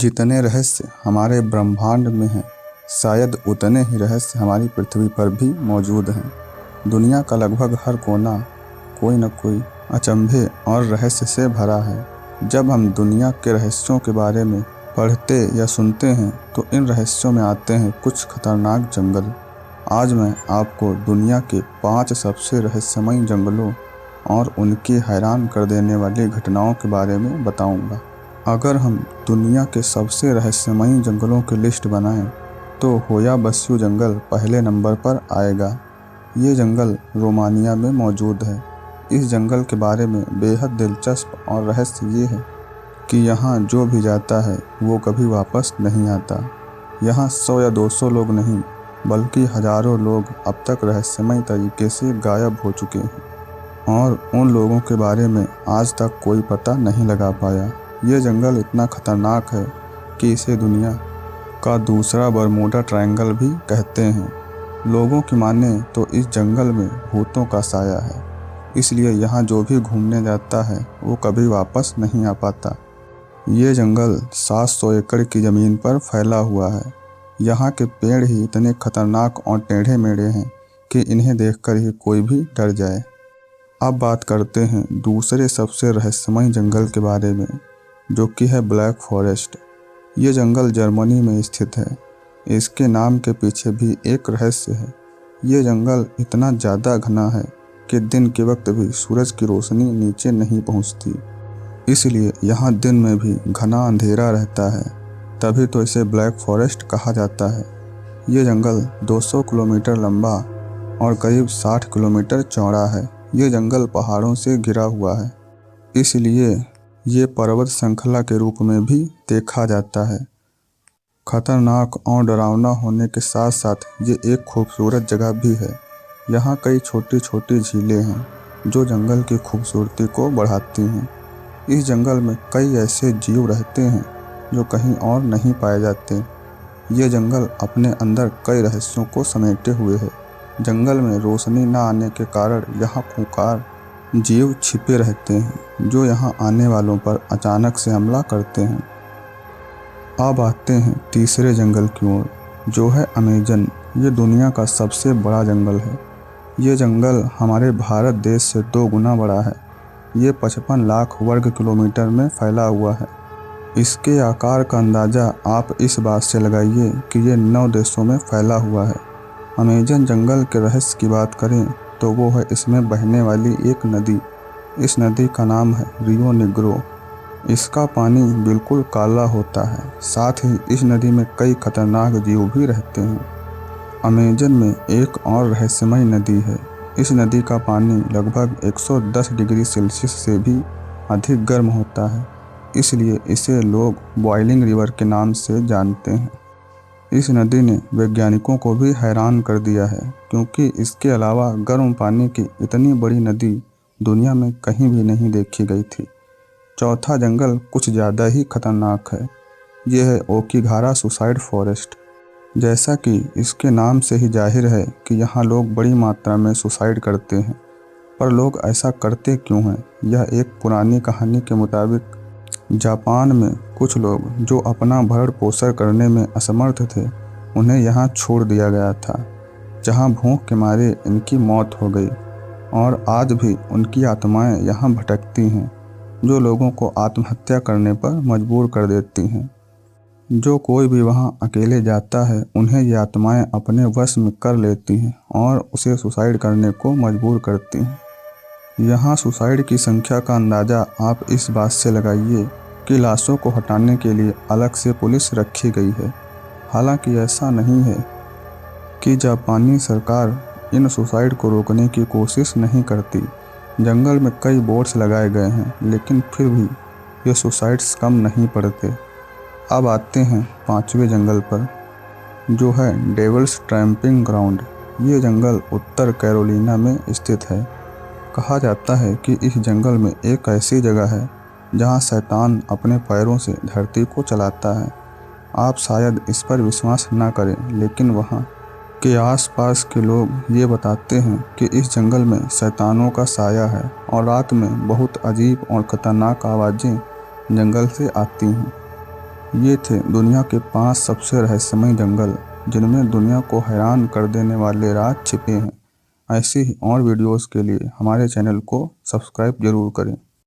जितने रहस्य हमारे ब्रह्मांड में हैं, शायद उतने ही रहस्य हमारी पृथ्वी पर भी मौजूद हैं। दुनिया का लगभग हर कोना कोई न कोई अचंभे और रहस्य से भरा है। जब हम दुनिया के रहस्यों के बारे में पढ़ते या सुनते हैं तो इन रहस्यों में आते हैं कुछ खतरनाक जंगल। आज मैं आपको दुनिया के 5 सबसे रहस्यमय जंगलों और उनकी हैरान कर देने वाली घटनाओं के बारे में बताऊंगा। अगर हम दुनिया के सबसे रहस्यमयी जंगलों की लिस्ट बनाएं तो होया बस्यू जंगल पहले नंबर पर आएगा। ये जंगल रोमानिया में मौजूद है। इस जंगल के बारे में बेहद दिलचस्प और रहस्य ये है कि यहाँ जो भी जाता है वो कभी वापस नहीं आता। यहाँ 100 या 200 लोग नहीं बल्कि हजारों लोग अब तक रहस्यमय तरीके से गायब हो चुके हैं और उन लोगों के बारे में आज तक कोई पता नहीं लगा पाया। ये जंगल इतना खतरनाक है कि इसे दुनिया का दूसरा बरमूडा ट्रायंगल भी कहते हैं। लोगों की माने तो इस जंगल में भूतों का साया है, इसलिए यहाँ जो भी घूमने जाता है वो कभी वापस नहीं आ पाता। ये जंगल 700 एकड़ की ज़मीन पर फैला हुआ है। यहाँ के पेड़ ही इतने खतरनाक और टेढ़े मेढ़े हैं कि इन्हें देखकर ही कोई भी डर जाए। अब बात करते हैं दूसरे सबसे रहस्यमय जंगल के बारे में, जो कि है ब्लैक फॉरेस्ट। ये जंगल जर्मनी में स्थित है। इसके नाम के पीछे भी एक रहस्य है। ये जंगल इतना ज़्यादा घना है कि दिन के वक्त भी सूरज की रोशनी नीचे नहीं पहुंचती, इसलिए यहाँ दिन में भी घना अंधेरा रहता है। तभी तो इसे ब्लैक फॉरेस्ट कहा जाता है। ये जंगल 200 किलोमीटर लंबा और करीब 60 किलोमीटर चौड़ा है। ये जंगल पहाड़ों से घिरा हुआ है, इसलिए ये पर्वत श्रृंखला के रूप में भी देखा जाता है। खतरनाक और डरावना होने के साथ साथ ये एक खूबसूरत जगह भी है। यहाँ कई छोटी छोटी झीलें हैं जो जंगल की खूबसूरती को बढ़ाती हैं। इस जंगल में कई ऐसे जीव रहते हैं जो कहीं और नहीं पाए जाते। ये जंगल अपने अंदर कई रहस्यों को समेटे हुए है। जंगल में रोशनी न आने के कारण यहाँ खूंखार जीव छिपे रहते हैं जो यहाँ आने वालों पर अचानक से हमला करते हैं। अब आते हैं तीसरे जंगल की ओर, जो है अमेजन। ये दुनिया का सबसे बड़ा जंगल है। ये जंगल हमारे भारत देश से 2 गुना बड़ा है। ये 55 लाख वर्ग किलोमीटर में फैला हुआ है। इसके आकार का अंदाज़ा आप इस बात से लगाइए कि ये 9 देशों में फैला हुआ है। अमेजन जंगल के रहस्य की बात करें तो वो है इसमें बहने वाली एक नदी। इस नदी का नाम है रियो निग्रो। इसका पानी बिल्कुल काला होता है। साथ ही इस नदी में कई खतरनाक जीव भी रहते हैं। अमेजन में एक और रहस्यमय नदी है। इस नदी का पानी लगभग 110 डिग्री सेल्सियस से भी अधिक गर्म होता है, इसलिए इसे लोग बॉइलिंग रिवर के नाम से जानते हैं। इस नदी ने वैज्ञानिकों को भी हैरान कर दिया है, क्योंकि इसके अलावा गर्म पानी की इतनी बड़ी नदी दुनिया में कहीं भी नहीं देखी गई थी। चौथा जंगल कुछ ज़्यादा ही खतरनाक है। यह है ओकीघारा सुसाइड फॉरेस्ट। जैसा कि इसके नाम से ही जाहिर है कि यहाँ लोग बड़ी मात्रा में सुसाइड करते हैं, पर लोग ऐसा करते क्यों हैं? यह एक पुरानी कहानी के मुताबिक जापान में कुछ लोग जो अपना भरण पोषण करने में असमर्थ थे, उन्हें यहाँ छोड़ दिया गया था, जहाँ भूख के मारे इनकी मौत हो गई और आज भी उनकी आत्माएं यहाँ भटकती हैं, जो लोगों को आत्महत्या करने पर मजबूर कर देती हैं। जो कोई भी वहाँ अकेले जाता है, उन्हें ये आत्माएं अपने वश में कर लेती हैं और उसे सुसाइड करने को मजबूर करती हैं। यहाँ सुसाइड की संख्या का अंदाज़ा आप इस बात से लगाइए कि लाशों को हटाने के लिए अलग से पुलिस रखी गई है। हालांकि ऐसा नहीं है कि जापानी सरकार इन सुसाइड को रोकने की कोशिश नहीं करती। जंगल में कई बोर्ड्स लगाए गए हैं, लेकिन फिर भी ये सुसाइड्स कम नहीं पड़ते। अब आते हैं 5वें जंगल पर, जो है डेविल्स ट्रैंपिंग ग्राउंड। ये जंगल उत्तर कैरोलिना में स्थित है। कहा जाता है कि इस जंगल में एक ऐसी जगह है जहां शैतान अपने पैरों से धरती को चलाता है। आप शायद इस पर विश्वास ना करें, लेकिन वहां के आसपास के लोग ये बताते हैं कि इस जंगल में शैतानों का साया है और रात में बहुत अजीब और खतरनाक आवाज़ें जंगल से आती हैं। ये थे दुनिया के 5 सबसे रहस्यमय जंगल जिनमें दुनिया को हैरान कर देने वाले राज छिपे हैं। ऐसी ही और वीडियोस के लिए हमारे चैनल को सब्सक्राइब जरूर करें।